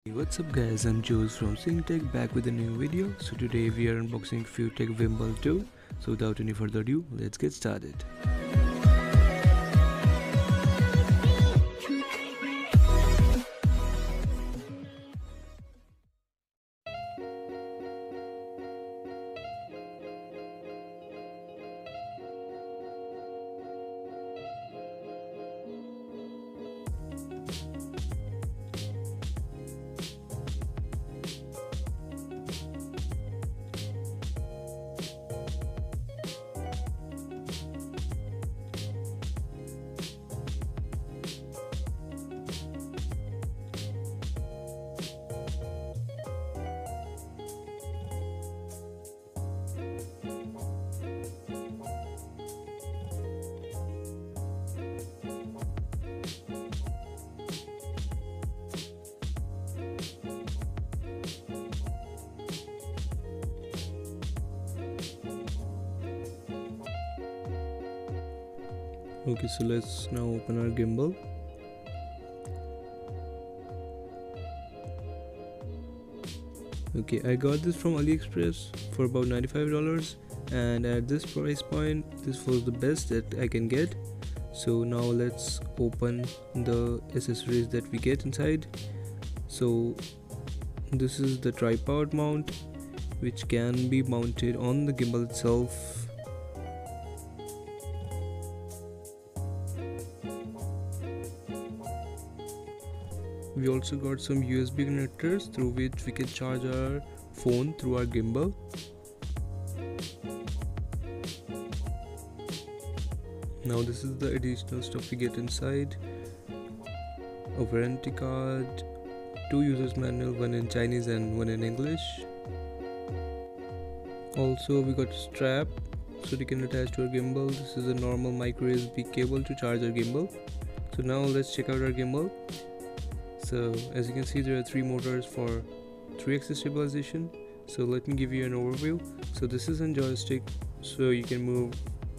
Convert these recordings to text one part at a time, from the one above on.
Hey, what's up guys, I'm Jules from FEIYUTECH back with a new video. So today we are unboxing FEIYUTECH Vimble 2. So without any further ado, let's get started. Okay, so let's now open our gimbal. Okay, I got this from AliExpress for about $95, and at this price point this was the best that I can get. So now let's open the accessories that we get inside. So this is the tripod mount, which can be mounted on the gimbal itself. We also got some USB connectors through which we can charge our phone through our gimbal. Now this is the additional stuff we get inside: a warranty card, 2 users manual, one in Chinese and one in English. Also we got a strap so we can attach to our gimbal. This is a normal micro USB cable to charge our gimbal. So now let's check out our gimbal. So as you can see, there are 3 motors for 3-axis stabilization. So let me give you an overview. So this is a joystick, so you can move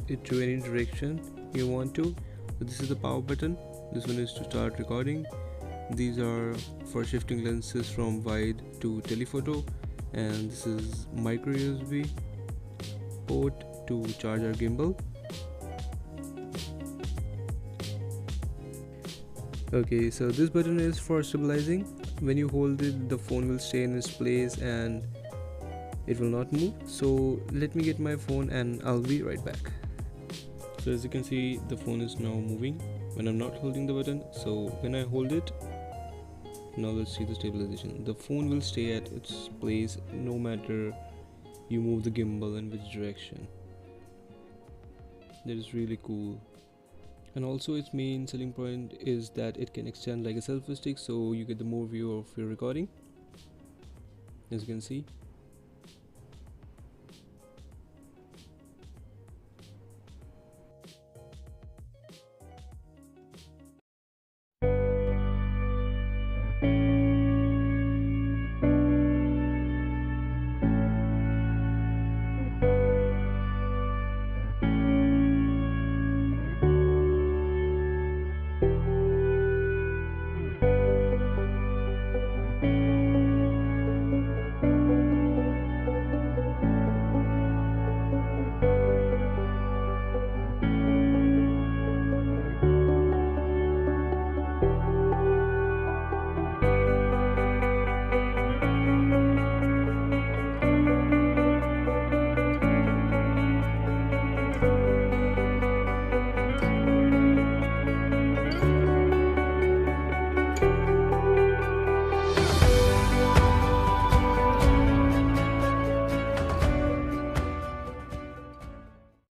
it to any direction you want to. So this is the power button. This one is to start recording. These are for shifting lenses from wide to telephoto, and this is micro USB port to charge our gimbal. Okay, so this button is for stabilizing. When you hold it, the phone will stay in its place and it will not move. So let me get my phone and I'll be right back. So as you can see, the phone is now moving when I'm not holding the button. So when I hold it, now let's see the stabilization. The phone will stay at its place no matter you move the gimbal in which direction. That is really cool. And also its main selling point is that it can extend like a selfie stick, so you get the more view of your recording, as you can see.